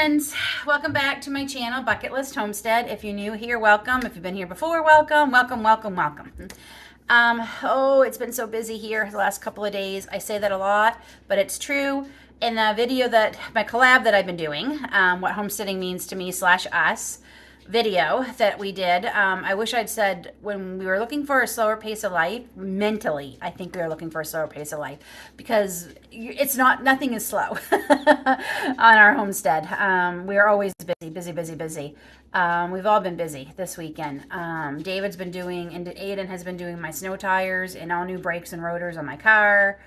friends, welcome back to my channel, Bucket List Homestead. If you're new here, welcome. If you've been here before, welcome. Oh, it's been so busy here the last couple of days. I say that a lot, but it's true. In the video that, my collab that I've been doing, what homesteading means to me / us, video that we did, I wish I'd said when we were looking for a slower pace of life, mentally, I think we were looking for a slower pace of life because it's not, nothing is slow on our homestead. We are always busy. We've all been busy this weekend. David's been doing, and Aiden has been doing my snow tires and all new brakes and rotors on my car.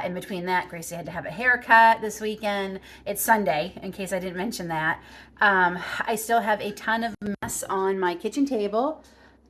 In between that, Gracie had to have a haircut this weekend. It's Sunday, in case I didn't mention that. I still have a ton of mess on my kitchen table.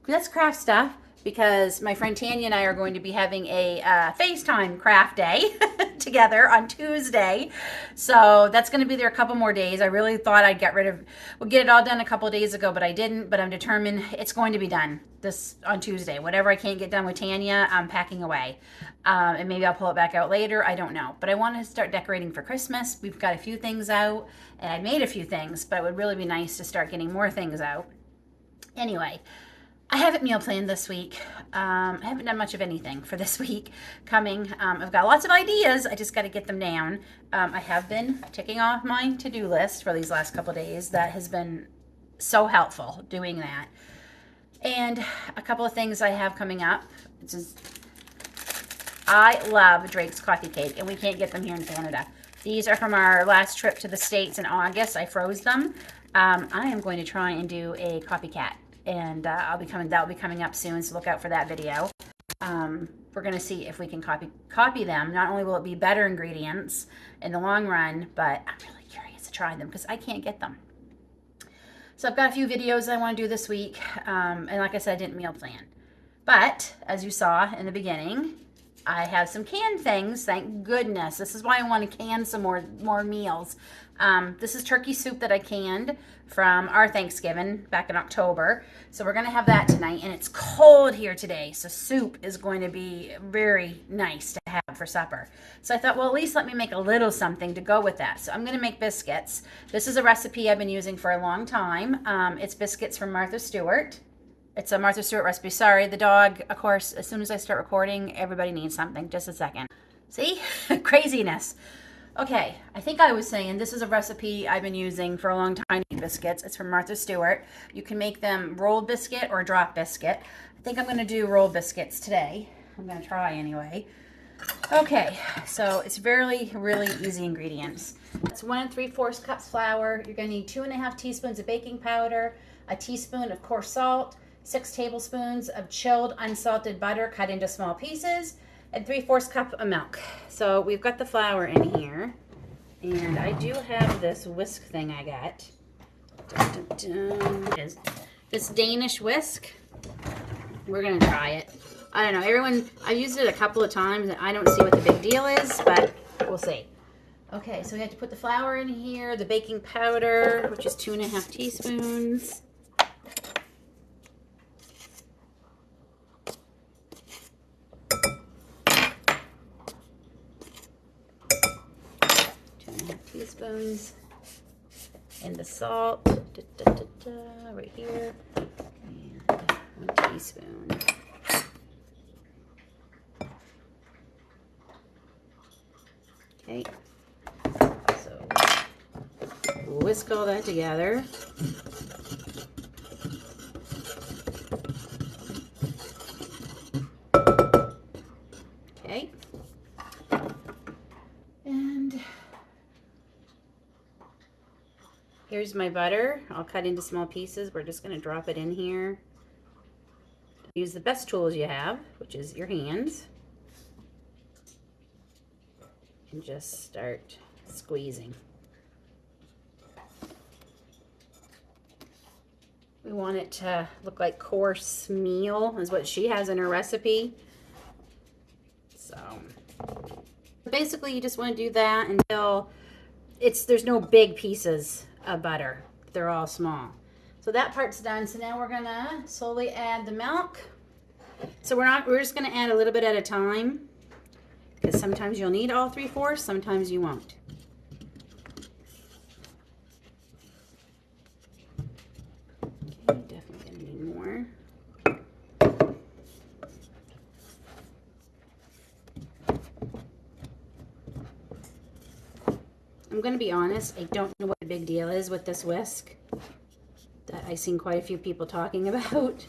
That's craft stuff because my friend Tanya and I are going to be having a FaceTime craft day together on Tuesday. So that's going to be there a couple more days. I really thought I'd get it all done a couple days ago, but I didn't. But I'm determined it's going to be done this on Tuesday. Whatever I can't get done with Tanya, I'm packing away. And maybe I'll pull it back out later. I don't know. But I want to start decorating for Christmas. We've got a few things out, and I made a few things, but it would really be nice to start getting more things out. Anyway, I haven't meal planned this week. I haven't done much of anything for this week coming. I've got lots of ideas. I just got to get them down. I have been ticking off my to-do list for these last couple days. That has been so helpful doing that. And a couple of things I have coming up. I love Drake's coffee cake, and we can't get them here in Canada. These are from our last trip to the States in August. I froze them. I am going to try and do a copycat, and that'll be coming up soon, so look out for that video. We're going to see if we can copy them. Not only will it be better ingredients in the long run, but I'm really curious to try them because I can't get them. So I've got a few videos I want to do this week, and like I said, I didn't meal plan. But, as you saw in the beginning, I have some canned things, thank goodness. This is why I want to can some more meals. This is turkey soup that I canned from our Thanksgiving back in October. So we're going to have that tonight, and it's cold here today, so soup is going to be very nice to have for supper. So I thought, well, at least let me make a little something to go with that. So I'm going to make biscuits. This is a recipe I've been using for a long time. It's biscuits from Martha Stewart. It's a Martha Stewart recipe. Sorry, the dog, of course, as soon as I start recording, everybody needs something. Just a second. See? Craziness. Okay, I think I was saying this is a recipe I've been using for a long time. Biscuits. It's from Martha Stewart. You can make them rolled biscuit or drop biscuit. I think I'm going to do rolled biscuits today. I'm going to try anyway. Okay, so it's really easy ingredients. It's 1 3/4 cups flour. You're going to need 2½ teaspoons of baking powder, a teaspoon of coarse salt, 6 tablespoons of chilled unsalted butter cut into small pieces, and 3/4 cup of milk. So we've got the flour in here, and I do have this whisk thing I got. This Danish whisk. We're gonna try it. I don't know, I've used it a couple of times, and I don't see what the big deal is, but we'll see. Okay, so we have to put the flour in here, the baking powder, which is 2½ teaspoons. Teaspoons, and the salt right here, and 1 teaspoon. Okay, so whisk all that together. Okay, and here's my butter, all cut into small pieces. We're just going to drop it in here. Use the best tools you have, which is your hands, and just start squeezing. We want it to look like coarse meal, is what she has in her recipe. So basically you just want to do that until there's no big pieces of butter. They're all small. So that part's done. So now we're gonna slowly add the milk. So we're just gonna add a little bit at a time, because sometimes you'll need all 3/4, sometimes you won't. I'm going to be honest, I don't know what the big deal is with this whisk that I've seen quite a few people talking about.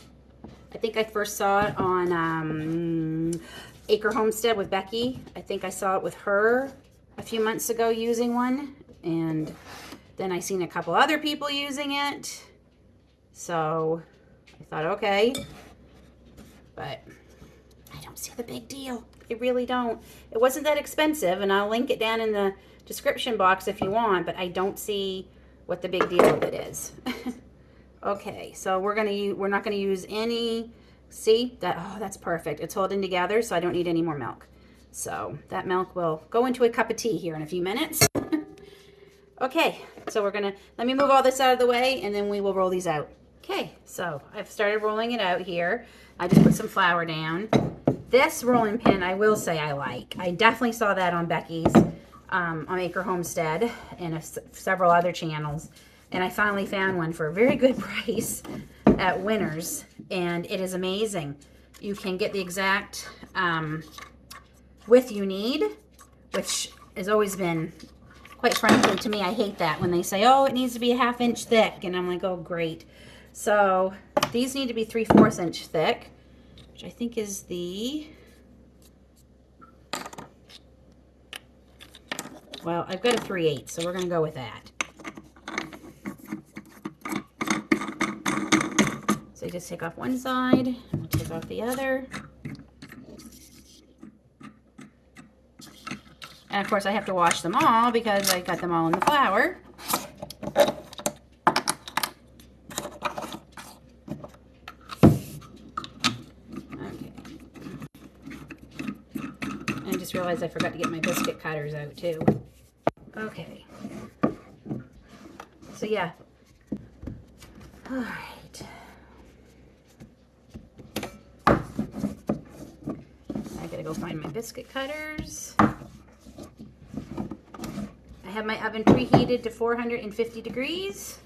I think I first saw it on Acre Homestead with Becky. I think I saw it with her a few months ago using one, and then I seen a couple other people using it. So I thought, okay, but I don't see the big deal. I really don't. It wasn't that expensive, and I'll link it down in the description box if you want, but I don't see what the big deal of it is. Okay, so we're not gonna use any, see that, oh, that's perfect. It's holding together, so I don't need any more milk. So that milk will go into a cup of tea here in a few minutes. Okay, so let me move all this out of the way, and then we will roll these out. Okay, so I've started rolling it out here. I just put some flour down. This rolling pin, I will say I like. I definitely saw that on Becky's, on Acre Homestead, and several other channels. And I finally found one for a very good price at Winners, and it is amazing. You can get the exact width you need, which has always been, quite frankly, to me, I hate that when they say, oh, it needs to be a 1/2 inch thick, and I'm like, oh, great. So these need to be 3/4 inch thick, which I think is well, I've got a 3/8, so we're going to go with that. So you just take off one side, and we'll take off the other. And of course I have to wash them all because I got them all in the flour. Okay. And I just realized I forgot to get my biscuit cutters out too. Okay. So yeah. All right. I gotta go find my biscuit cutters. I have my oven preheated to 450 degrees.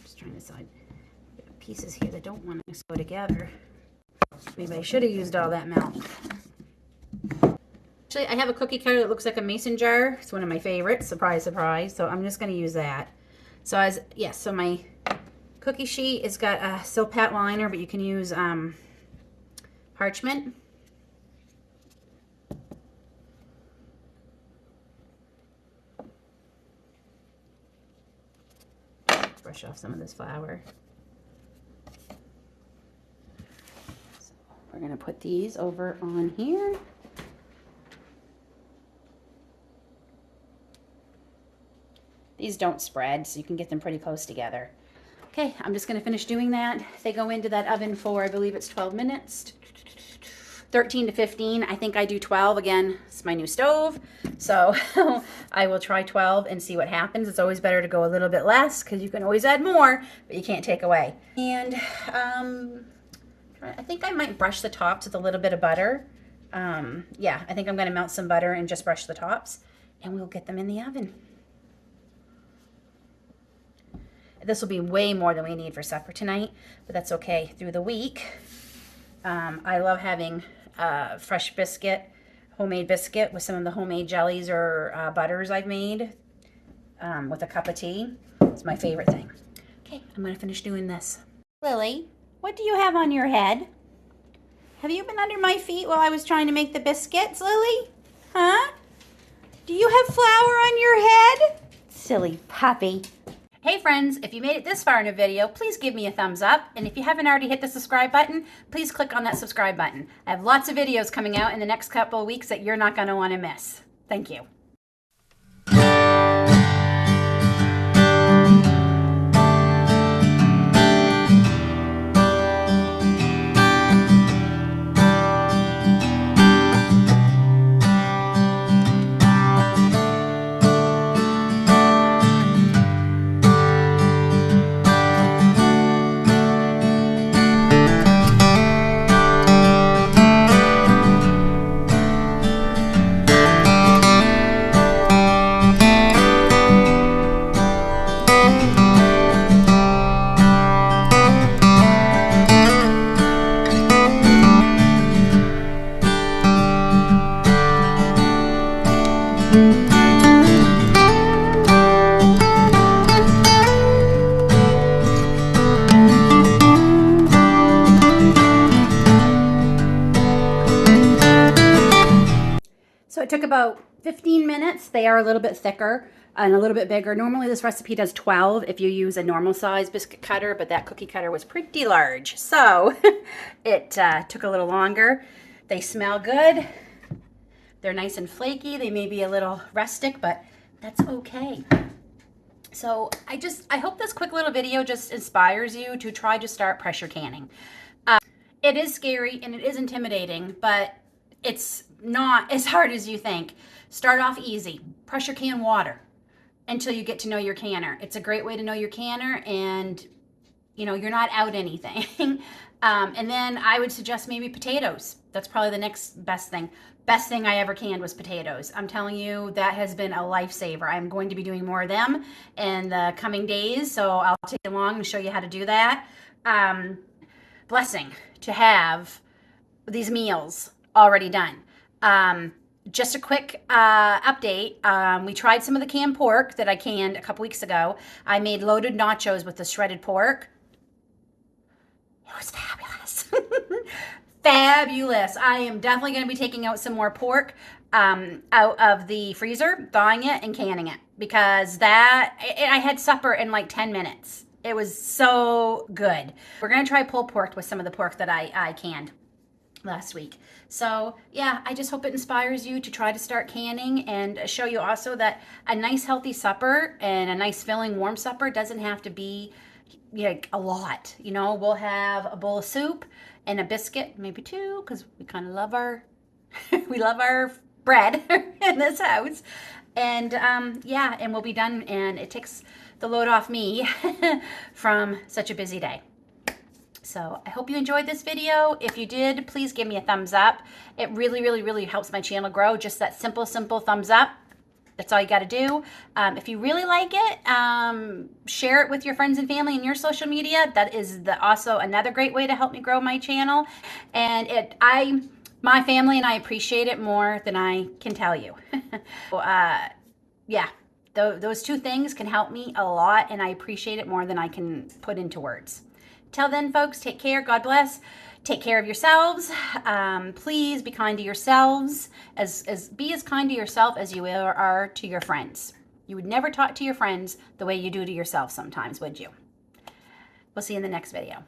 Just trying to decide pieces here that don't want to go together. Maybe I should have used all that milk. Actually, I have a cookie cutter that looks like a mason jar. It's one of my favorites. Surprise, surprise. So I'm just going to use that. So so my cookie sheet has got a Silpat liner, but you can use parchment. Brush off some of this flour. So we're going to put these over on here. These don't spread, so you can get them pretty close together. Okay, I'm just going to finish doing that. They go into that oven for, I believe it's 12 minutes. 13 to 15. I think I do 12. Again, it's my new stove, so I will try 12 and see what happens. It's always better to go a little bit less because you can always add more, but you can't take away. And I think I might brush the tops with a little bit of butter. Yeah, I think I'm going to melt some butter and just brush the tops, and we'll get them in the oven. This will be way more than we need for supper tonight, but that's okay. Through the week, I love having fresh biscuit, homemade biscuit with some of the homemade jellies or butters I've made with a cup of tea. It's my favorite thing. Okay, I'm going to finish doing this. Lily, what do you have on your head? Have you been under my feet while I was trying to make the biscuits, Lily? Huh? Do you have flour on your head? Silly puppy. Hey friends, if you made it this far in a video, please give me a thumbs up. And if you haven't already hit the subscribe button, please click on that subscribe button. I have lots of videos coming out in the next couple of weeks that you're not going to want to miss. Thank you. took about 15 minutes. They are a little bit thicker and a little bit bigger. Normally this recipe does 12 if you use a normal size biscuit cutter, but that cookie cutter was pretty large. So it took a little longer. They smell good. They're nice and flaky. They may be a little rustic, but that's okay. So I hope this quick little video just inspires you to try to start pressure canning. It is scary and it is intimidating, but it's not as hard as you think. Start off easy. Pressure can water until you get to know your canner. It's a great way to know your canner, and you know, you're not out anything. And then I would suggest maybe potatoes. That's probably the next best thing. Best thing I ever canned was potatoes. I'm telling you, that has been a lifesaver. I'm going to be doing more of them in the coming days, so I'll take you along and show you how to do that. Blessing to have these meals already done. Just a quick update. We tried some of the canned pork that I canned a couple weeks ago. I made loaded nachos with the shredded pork. It was fabulous. Fabulous. I am definitely going to be taking out some more pork out of the freezer, thawing it and canning it, because I had supper in like 10 minutes. It was so good. We're going to try pulled pork with some of the pork that I canned last week. So yeah, I just hope it inspires you to try to start canning, and show you also that a nice healthy supper and a nice filling warm supper doesn't have to be like a lot. You know, we'll have a bowl of soup and a biscuit, maybe two, because we kind of love our we love our bread in this house. And yeah, and we'll be done, and it takes the load off me from such a busy day. So I hope you enjoyed this video. If you did, please give me a thumbs up. It really, really, really helps my channel grow. Just that simple thumbs up. That's all you got to do. If you really like it, share it with your friends and family in your social media. That is also another great way to help me grow my channel. And my family and I appreciate it more than I can tell you. Yeah, those two things can help me a lot, and I appreciate it more than I can put into words. Till then, folks, take care. God bless. Take care of yourselves. Please be kind to yourselves. Be as kind to yourself as you are to your friends. You would never talk to your friends the way you do to yourself sometimes, would you? We'll see you in the next video.